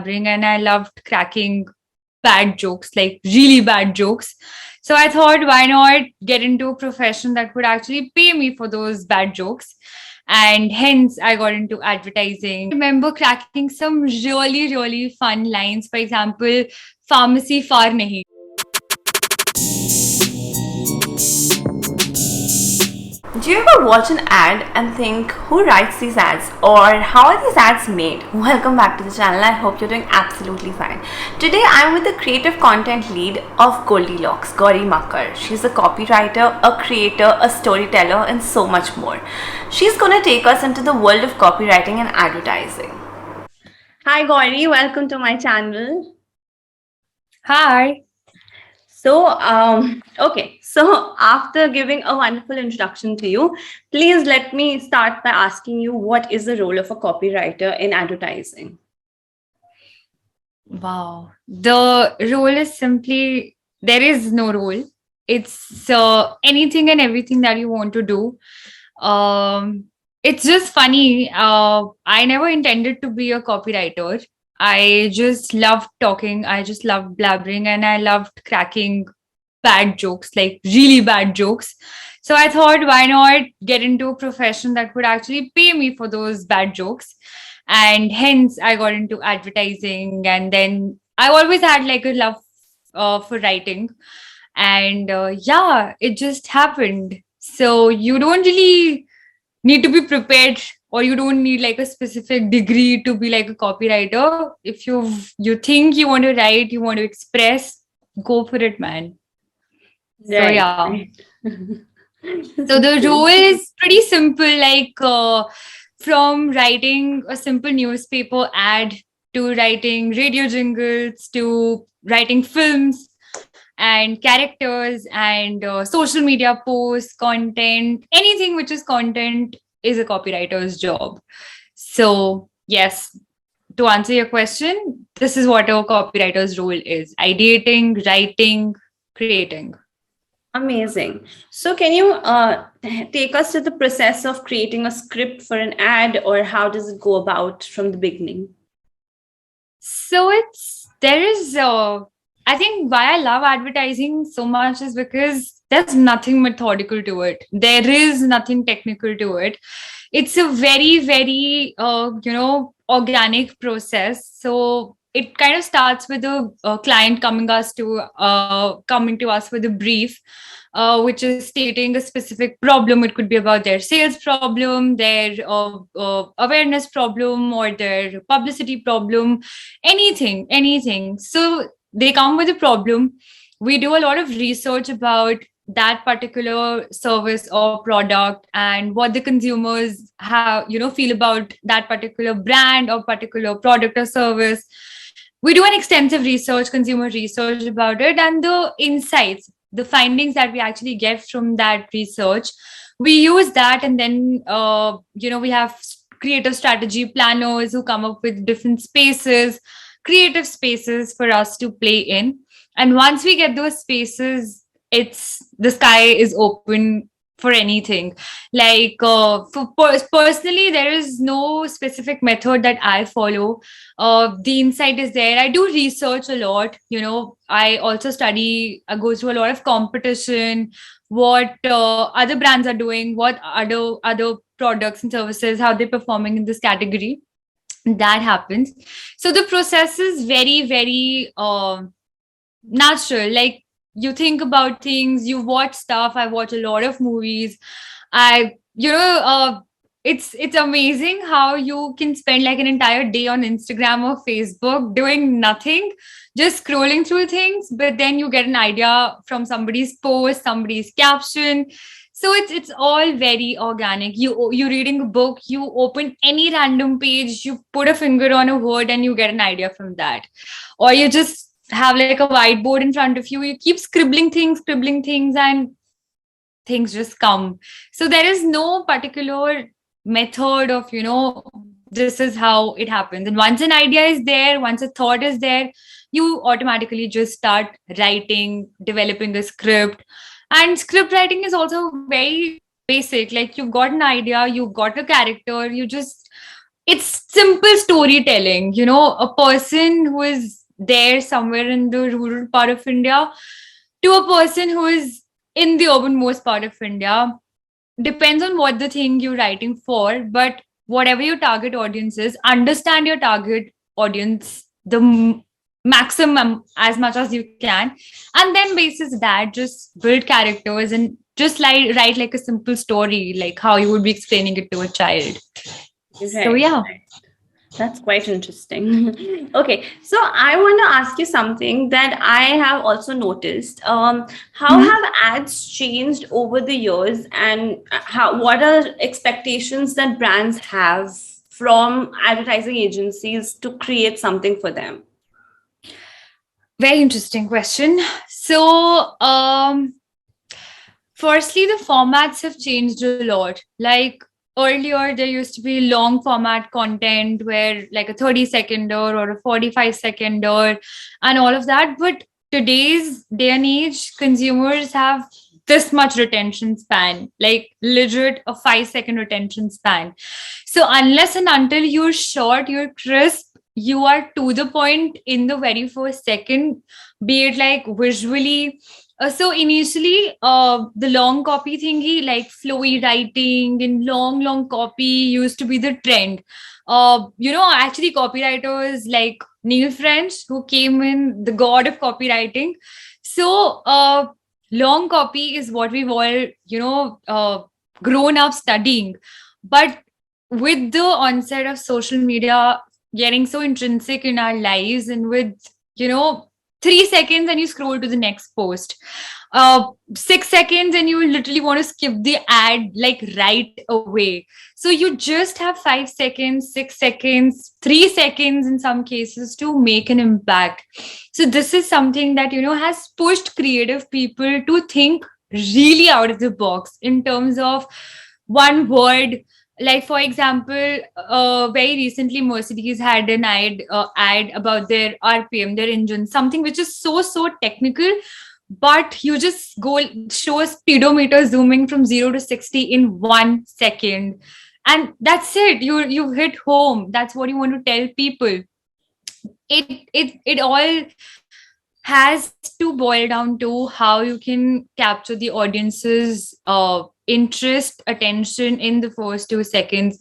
blabbering and I loved cracking bad jokes, like really bad jokes. So I thought, why not get into a profession that would actually pay me for those bad jokes? And hence, I got into advertising. I remember cracking some really, really fun lines. For example, pharmacy far nahi. Do you ever watch an ad and think, who writes these ads or how are these ads made? Welcome back to the channel. I hope you're doing absolutely fine. Today I'm with the creative content lead of Goldilocks, Gauri Makkar. She's a copywriter, a creator, a storyteller, and so much more. She's going to take us into the world of copywriting and advertising. Hi Gauri, welcome to my channel. Hi. So after giving a wonderful introduction to you, please let me start by asking you, what is the role of a copywriter in advertising? Wow. The role is simply, there is no role. It's anything and everything that you want to do. It's just funny. I never intended to be a copywriter. I just loved talking. I just loved blabbering and I loved cracking bad jokes, like really bad jokes. So I thought, why not get into a profession that would actually pay me for those bad jokes? And hence, I got into advertising. And then I always had like a love for writing. And yeah, it just happened. So you don't really need to be prepared, or you don't need like a specific degree to be like a copywriter. If you think you want to write, you want to express, go for it, man. So yeah. So the role is pretty simple, like from writing a simple newspaper ad to writing radio jingles to writing films and characters and social media posts, content, anything which is content is a copywriter's job. So yes, to answer your question, this is what a copywriter's role is: ideating, writing, creating. Amazing. So can you take us to the process of creating a script for an ad, or how does it go about from the beginning? So I think why I love advertising so much is because there's nothing methodical to it. There is nothing technical to it. It's a very, very, organic process. So it kind of starts with a client coming to us with a brief, which is stating a specific problem. It could be about their sales problem, their awareness problem, or their publicity problem, anything. So they come with a problem. We do a lot of research about that particular service or product and what the consumers feel about that particular brand or particular product or service. We do an extensive research, consumer research about it, and the insights, the findings that we actually get from that research, we use that. And then we have creative strategy planners who come up with different creative spaces for us to play in. And once we get those spaces, the sky is open for anything. Like personally, there is no specific method that I follow. The insight is there. I do research a lot. I also study. I go through a lot of competition. What other brands are doing? What other products and services? How they're performing in this category? That happens. So the process is very, very natural. Like, you think about things, you watch stuff. I watch a lot of movies. It's amazing how you can spend like an entire day on Instagram or Facebook doing nothing, just scrolling through things, but then you get an idea from somebody's post, somebody's caption. So it's all very organic. You're reading a book, you open any random page, you put a finger on a word and you get an idea from that. Or you just have like a whiteboard in front of you, you keep scribbling things, and things just come. So there is no particular method of, this is how it happens. And once an idea is there, once a thought is there, you automatically just start writing, developing a script. And script writing is also very basic. Like, you've got an idea, you've got a character, it's simple storytelling. A person who is there somewhere in the rural part of India to a person who is in the urbanmost part of India, depends on what the thing you're writing for. But whatever your target audience is, understand your target audience maximum as much as you can, and then basis that just build characters and just write like a simple story, like how you would be explaining it to a child. So Right. yeah. That's quite interesting. Okay, so I want to ask you something that I have also noticed. How Mhm. have ads changed over the years, and what are expectations that brands have from advertising agencies to create something for them? Very interesting question. So, firstly, the formats have changed a lot. Like earlier, there used to be long format content where like a 30-seconder or a 45-seconder and all of that. But today's day and age, consumers have this much retention span, like legit a 5-second retention span. So unless and until you're short, you're crisp, you are to the point in the very first second, be it like visually. So initially, the long copy thingy, like flowy writing and long copy used to be the trend. Actually, copywriters like Neil French, who came in, the god of copywriting. So, long copy is what we've all, grown up studying. But with the onset of social media getting so intrinsic in our lives, and with, you know, 3 seconds and you scroll to the next post, 6 seconds and you literally want to skip the ad like right away. So you just have 5 seconds, 6 seconds, 3 seconds in some cases to make an impact. So this is something that, has pushed creative people to think really out of the box in terms of one word. Like for example, very recently Mercedes had an ad about their RPM, their engine, something which is so technical, but you just go show a speedometer zooming from 0 to 60 in 1 second, and that's it. You've hit home. That's what you want to tell people. It all has to boil down to how you can capture the audience's interest, attention in the first 2 seconds.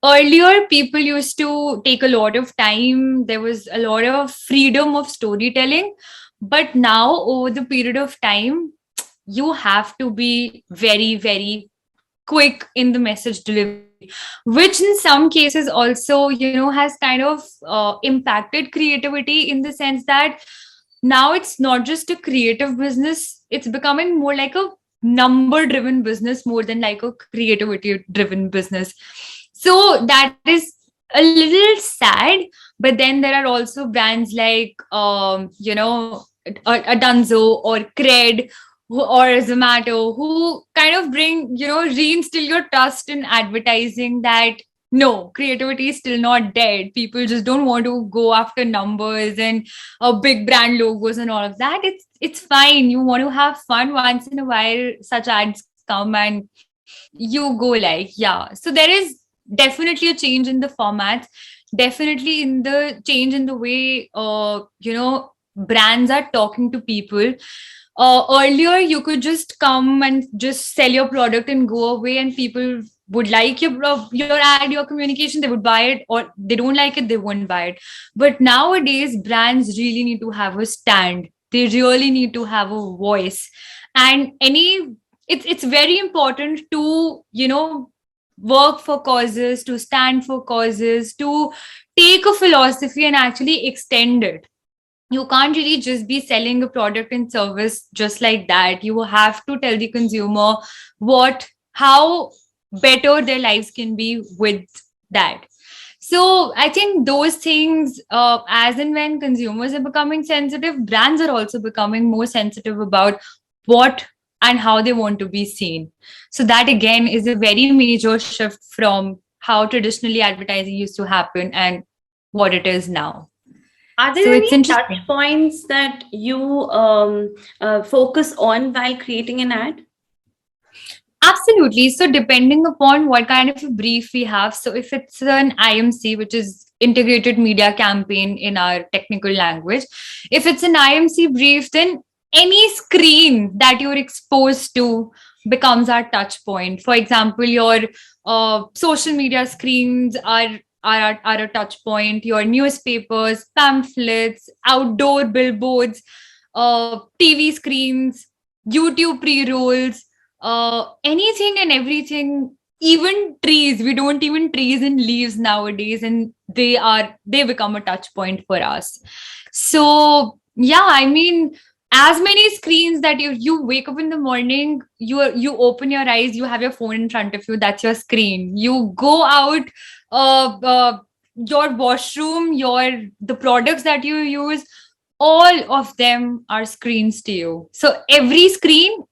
Earlier, people used to take a lot of time. There was a lot of freedom of storytelling. But now, over the period of time, you have to be very quick in the message delivery, which in some cases also, has kind of impacted creativity in the sense that now it's not just a creative business, it's becoming more like a number driven business more than like a creativity driven business. So that is a little sad. But then there are also brands like a Dunzo or Cred or Zomato, who kind of bring, reinstill your trust in advertising that no, creativity is still not dead. People just don't want to go after numbers and big brand logos and all of that. It's fine. You want to have fun once in a while. Such ads come and you go like, yeah. So there is definitely a change in the formats. Definitely in the change in the way brands are talking to people. Earlier, you could just come and just sell your product and go away, and people would like your ad, your communication, they would buy it, or they don't like it, they won't buy it. But nowadays, brands really need to have a stand. They really need to have a voice, and it's very important to work for causes, to stand for causes, to take a philosophy and actually extend it. You can't really just be selling a product and service just like that. You have to tell the consumer how better their lives can be with that. So I think those things, as and when consumers are becoming sensitive, brands are also becoming more sensitive about what and how they want to be seen. So that again is a very major shift from how traditionally advertising used to happen and what it is now. Are So there it's any touch interesting. points that you focus on while creating an ad? Absolutely. So depending upon what kind of a brief we have, so if it's an IMC, which is integrated media campaign in our technical language, if it's an IMC brief, then any screen that you're exposed to becomes our touch point. For example, your social media screens are a touch point, your newspapers, pamphlets, outdoor billboards, TV screens, YouTube pre-rolls, anything and everything, even trees. We don't even trees and leaves nowadays, and they become a touch point for us. So yeah, I mean, as many screens that you wake up in the morning, you open your eyes, you have your phone in front of you, that's your screen. You go out, uh, uh your washroom, your the products that you use, all of them are screens to you. So every screen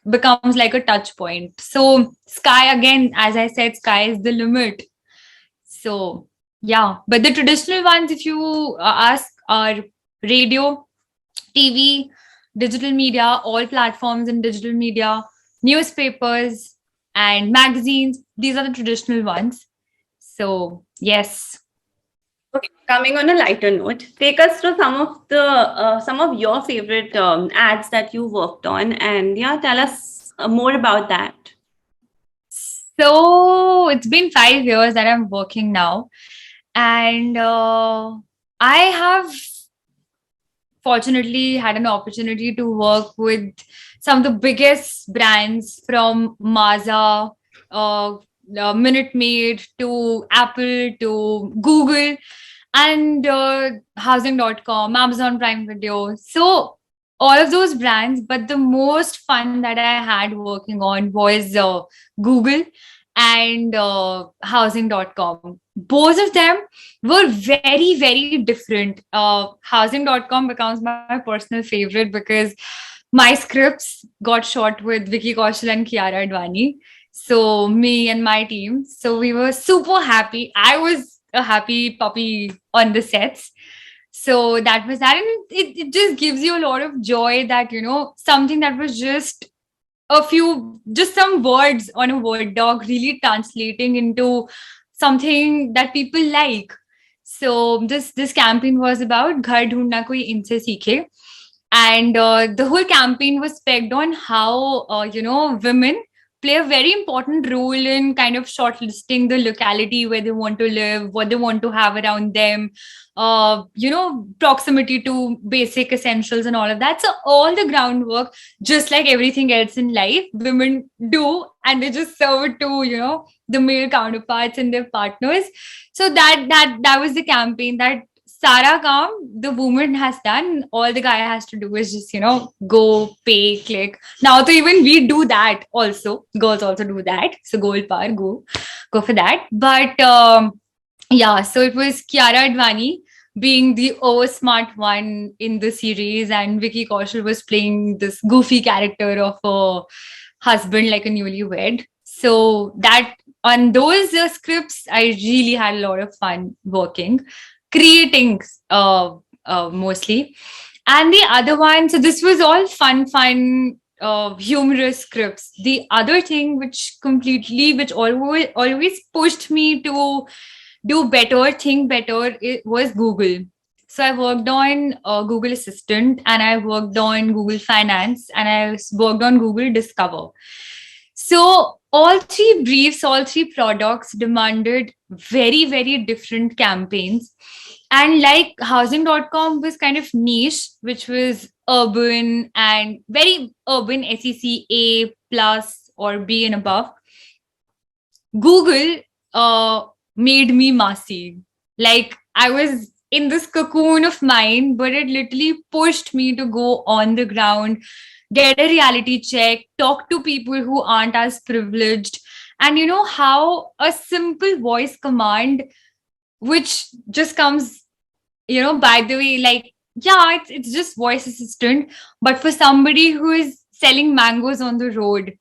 becomes like a touch point. So sky, again, as I said, sky is the limit. So yeah, but the traditional ones, if you ask, are radio, TV, digital media, all platforms in digital media, newspapers and magazines. These are the traditional ones. So yes. Okay, coming on a lighter note, take us through some of your favorite ads that you worked on, and yeah, tell us more about that. So it's been 5 years that I'm working now, and I have fortunately had an opportunity to work with some of the biggest brands, from Mazda, Minute Maid, to Apple, to Google, and housing.com, Amazon Prime Video. So all of those brands, but the most fun that I had working on was Google and housing.com. Both of them were very, very different. Housing.com becomes my personal favorite because my scripts got shot with Vicky Kaushal and Kiara Advani. So me and my team. So we were super happy. I was a happy puppy on the sets. So that was that. And it just gives you a lot of joy that, something that was just some words on a word doc really translating into something that people like. So this campaign was about Ghar Dhoondna Koi Inse Seekhe. And the whole campaign was pegged on how women play a very important role in kind of shortlisting the locality where they want to live, what they want to have around them, proximity to basic essentials and all of that. So all the groundwork, just like everything else in life, women do, and they just serve it to the male counterparts and their partners. So that was the campaign that Sara Kam, the woman, has done. All the guy has to do is just, go, pay, click. Now, so even we do that also. Girls also do that. So gold par, go for that. But yeah, so it was Kiara Advani being the over smart one in the series, and Vicky Kaushal was playing this goofy character of a husband, like a newlywed. So that on those scripts, I really had a lot of fun working, creating mostly. And the other one, so this was all fun, humorous scripts. The other thing which always pushed me to do better, think better, it was Google. So I worked on Google Assistant, and I worked on Google Finance, and I worked on Google Discover. So all three briefs, all three products demanded very, very different campaigns. And like housing.com was kind of niche, which was urban and very urban, SEC A plus or B and above. Google made me massy. Like I was in this cocoon of mine, but it literally pushed me to go on the ground, get a reality check, talk to people who aren't as privileged. And you know how a simple voice command, which just comes, by the way, like, yeah, it's just voice assistant. But for somebody who is selling mangoes on the road,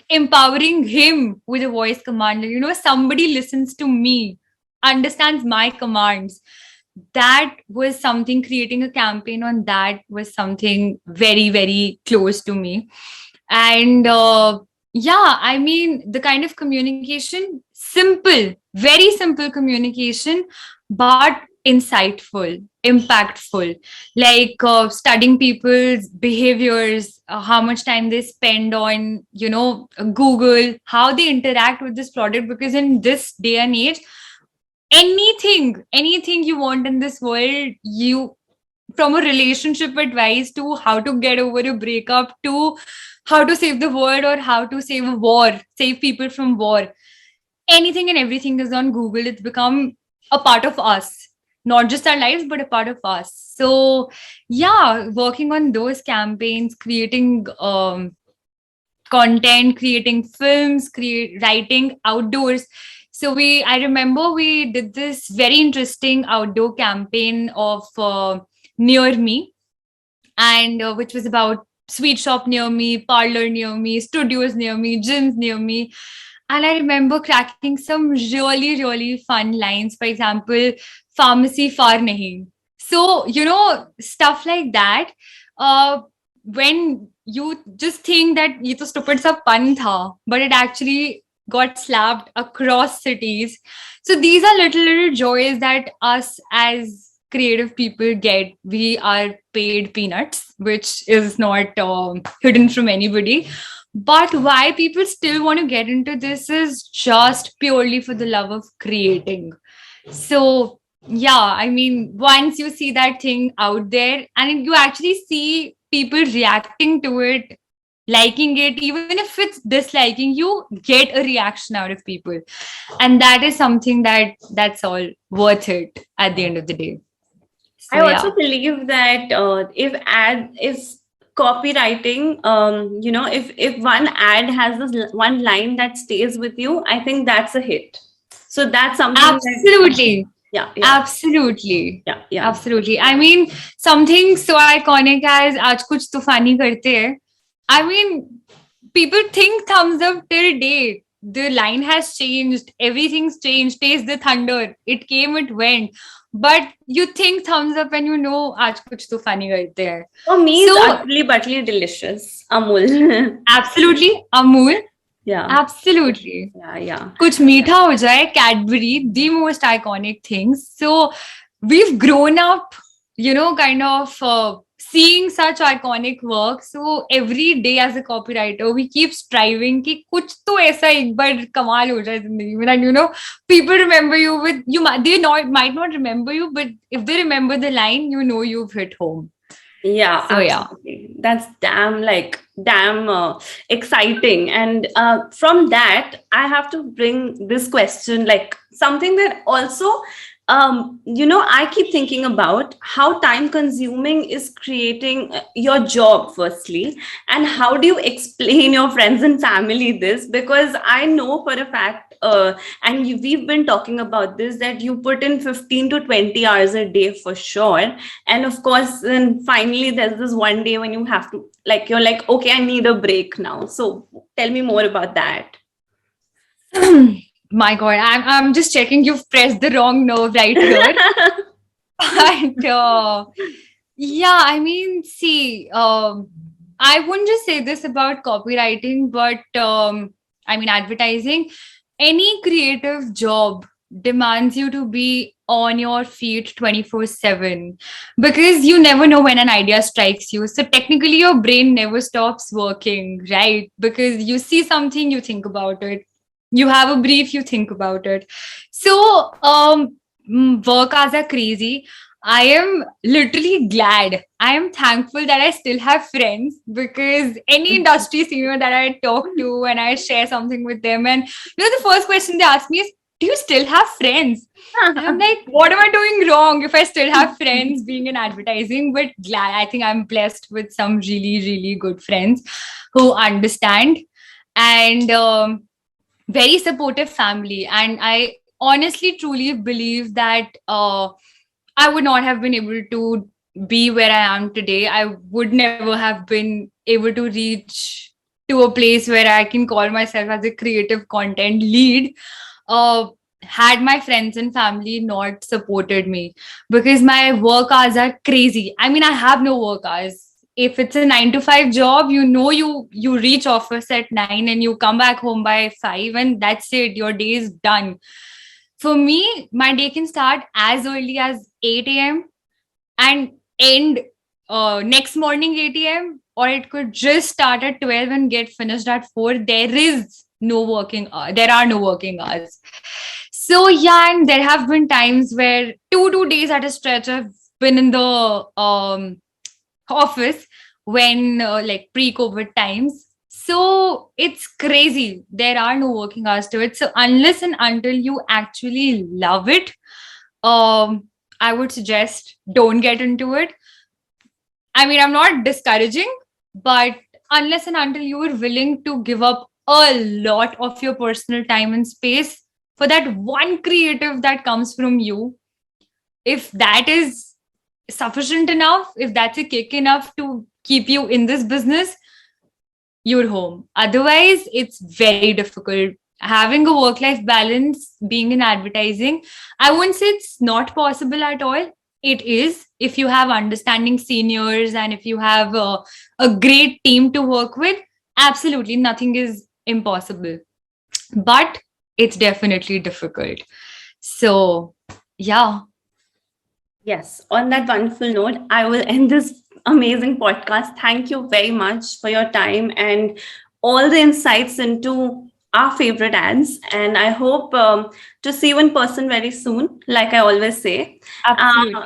empowering him with a voice command, somebody listens to me, understands my commands. That was something, creating a campaign on that was something very, very close to me. And Yeah, I mean, the kind of communication, simple, very simple communication, but insightful, impactful, like studying people's behaviors, how much time they spend on, Google, how they interact with this product. Because in this day and age, anything you want in this world, you, from a relationship advice to how to get over a breakup to how to save the world or how to save a war, save people from war, anything and everything is on Google. It's become a part of us, not just our lives, but a part of us. So, yeah, working on those campaigns, creating content, creating films, writing outdoors. So I remember we did this very interesting outdoor campaign of Near Me, and which was about sweet shop near me, parlor near me, studios near me, gyms near me. And I remember cracking some really, really fun lines. For example, pharmacy far nahi. So, stuff like that. When you just think that ye to stupid sa pun tha, but it actually got slapped across cities. So these are little joys that us as creative people get. We are paid peanuts, which is not hidden from anybody. But why people still want to get into this is just purely for the love of creating. So, yeah, I mean, once you see that thing out there and you actually see people reacting to it, liking it, even if it's disliking, you get a reaction out of people. And that is something that's all worth it at the end of the day. I So, also yeah. believe that if copywriting, if one ad has this one line that stays with you, I think that's a hit. So that's something that, Absolutely. yeah, yeah, Absolutely. yeah, yeah. Absolutely. I mean, something so iconic as "Aaj kuch tufani karte hai." I mean, people think thumbs up till date. The line has changed. Everything's changed. Taste the thunder. It came, it went. But you think thumbs up and "Aaj kuch tufani karte hai." For me, it's So, utterly butterly delicious. Amul. absolutely, Amul. Yeah, Absolutely. yeah, yeah. कुछ मीठा हो जाए, Cadbury, the most iconic things. So we've grown up, kind of seeing such iconic work. So every day as a copywriter, we keep striving कि कुछ तो ऐसा एक बार कमाल हो जाए जिंदगी में. And people remember you with they might not remember you, but if they remember the line, you've hit home. Yeah, So yeah. absolutely. That's damn exciting. And from that, I have to bring this question, like something that also, I keep thinking about how time consuming is creating your job, firstly, and how do you explain your friends and family this? Because I know for a fact, and we've been talking about this, that you put in 15 to 20 hours a day for sure. And of course, then finally there's this one day when you have to, like, you're like, okay, I need a break now. So tell me more about that. My God, I'm just checking you've pressed the wrong nerve right here. But yeah, I mean, see, I wouldn't just say this about copywriting, but I mean, advertising. Any creative job demands you to be on your feet 24/7 because you never know when an idea strikes you. So technically, your brain never stops working, right? Because you see something, you think about it. You have a brief, you think about it. So, work hours are crazy. I am literally glad. I am thankful that I still have friends because any industry senior that I talk to and I share something with them, and the first question they ask me is, "Do you still have friends?" And I'm like, "What am I doing wrong if I still have friends being in advertising?" But glad, I think I'm blessed with some really, really good friends who understand, and very supportive family. And I honestly, truly believe that I would not have been able to be where I am today. I would never have been able to reach to a place where I can call myself as a creative content lead. Had my friends and family not supported me, because my work hours are crazy. I mean, I have no work hours. If it's a 9 to 5 job, you reach office at 9 and you come back home by 5, and that's it. Your day is done. For me, my day can start as early as 8 a.m. and end next morning 8 a.m., or it could just start at 12 and get finished at 4. There are no working hours. So yeah, and there have been times where two days at a stretch I've been in the office when like pre-COVID times. So it's crazy. There are no working hours to it. So unless and until you actually love it, I would suggest don't get into it. I mean, I'm not discouraging, but unless and until you are willing to give up a lot of your personal time and space for that one creative that comes from you, if that is sufficient enough, if that's a kick enough to keep you in this business, you're home. Otherwise, it's very difficult. Having a work life balance, being in advertising, I wouldn't say it's not possible at all. It is, if you have understanding seniors and if you have a great team to work with. Absolutely nothing is impossible, but it's definitely difficult. So, yeah. Yes, on that wonderful note, I will end this amazing podcast. Thank you very much for your time and all the insights into our favorite ads. And I hope to see you in person very soon, like I always say. Absolutely.